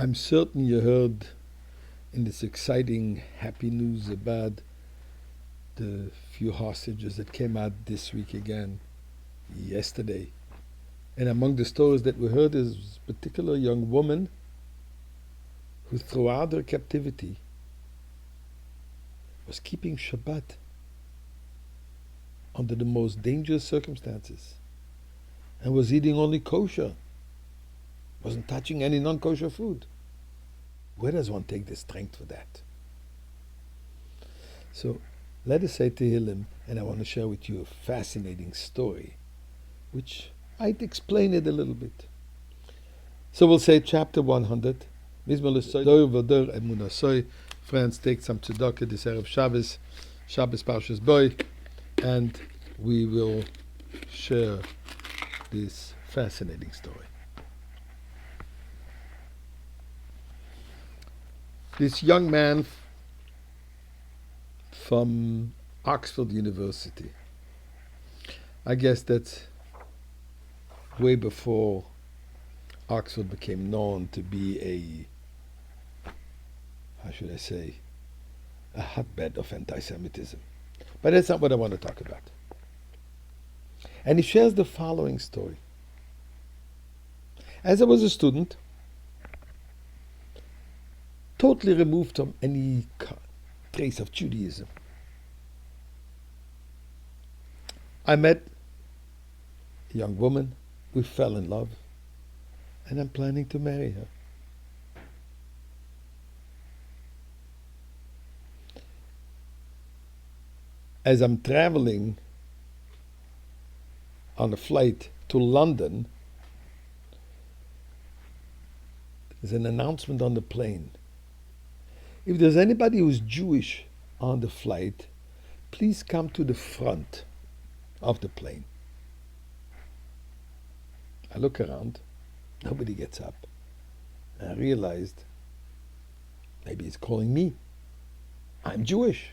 I'm certain you heard in this exciting, happy news about the few hostages that came out this week again, yesterday. And among the stories that we heard is a particular young woman who throughout her captivity was keeping Shabbat under the most dangerous circumstances and was eating only kosher, wasn't touching any non-kosher food. Where does one take the strength for that? So let us say Tehillim, and I want to share with you a fascinating story, which I'd explain it a little bit. So we'll say chapter 100. Friends, take some tzedakah this Erev Shabbos, Shabbos Parshas Boy, and we will share this fascinating story. This young man from Oxford University, I guess that's way before Oxford became known to be a hotbed of anti-Semitism. But that's not what I want to talk about. And he shares the following story. As I was a student, totally removed from any trace of Judaism, I met a young woman, we fell in love, and I'm planning to marry her. As I'm traveling on a flight to London, there's an announcement on the plane. If there's anybody who's Jewish on the flight, please come to the front of the plane. I look around, nobody gets up. And I realized maybe it's calling me. I'm Jewish.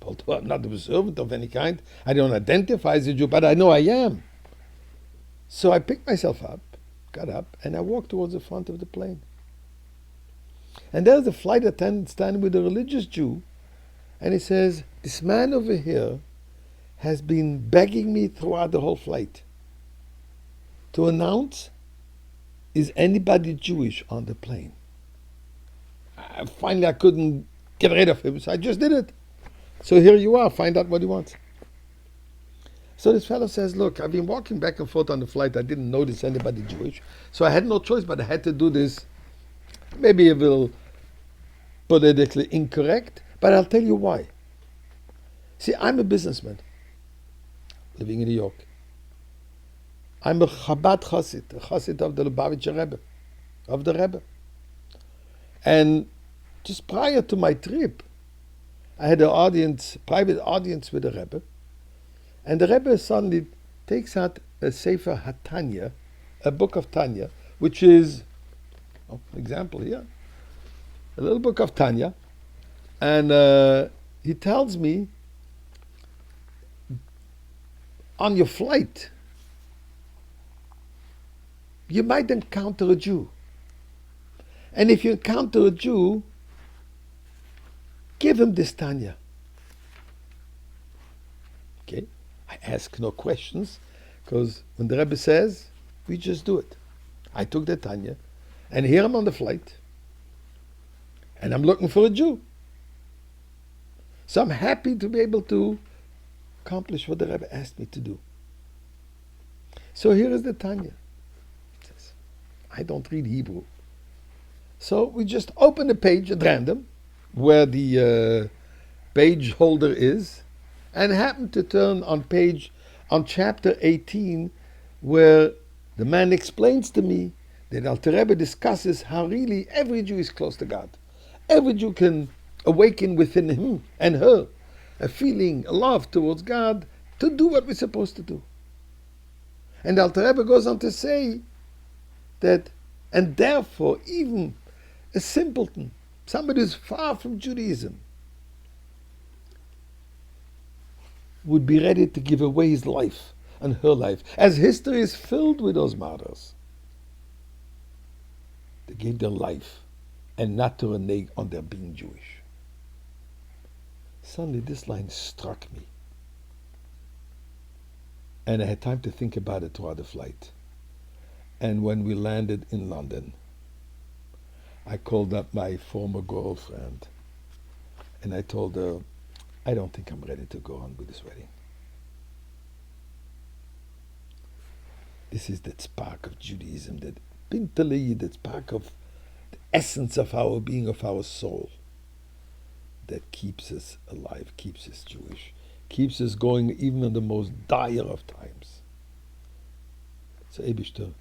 Although I'm not a servant of any kind, I don't identify as a Jew, but I know I am. So I picked myself up, got up, and I walked towards the front of the plane. And there's the flight attendant standing with a religious Jew, and he says, this man over here has been begging me throughout the whole flight to announce, is anybody Jewish on the plane? Finally, I couldn't get rid of him, so I just did it. So here you are, find out what he wants. So this fellow says, look, I've been walking back and forth on the flight. I didn't notice anybody Jewish. So I had no choice, but I had to do this. Maybe a little politically incorrect, but I'll tell you why. See, I'm a businessman living in New York. I'm a Chabad Chassid of the Lubavitcher Rebbe, of the Rebbe. And just prior to my trip, I had an private audience with the Rebbe, and the Rebbe suddenly takes out a Sefer HaTanya, a book of Tanya, which is, example here, a little book of Tanya, and he tells me, on your flight, you might encounter a Jew. And if you encounter a Jew, give him this Tanya. Okay? I ask no questions, because when the Rebbe says, we just do it. I took the Tanya, and here I'm on the flight, and I'm looking for a Jew. So I'm happy to be able to accomplish what the Rebbe asked me to do. So here is the Tanya. It says, I don't read Hebrew. So we just open a page at random, where the page holder is, and happen to turn on chapter 18, where the man explains to me that Alter Rebbe discusses how really every Jew is close to God. Every Jew can awaken within him and her a feeling, a love towards God, to do what we're supposed to do. And Alter Rebbe goes on to say that, and therefore even a simpleton, somebody who's far from Judaism, would be ready to give away his life and her life, as history is filled with those martyrs. They gave their life and not to renege on their being Jewish. Suddenly this line struck me. And I had time to think about it throughout the flight. And when we landed in London, I called up my former girlfriend and I told her, I don't think I'm ready to go on with this wedding. This is that spark of Judaism, that pintali, that spark of the essence of our being, of our soul, that keeps us alive, keeps us Jewish, keeps us going even in the most dire of times. So Eibishter,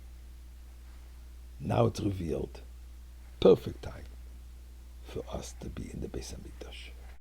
now it's revealed, perfect time for us to be in the Beis HaMikdash.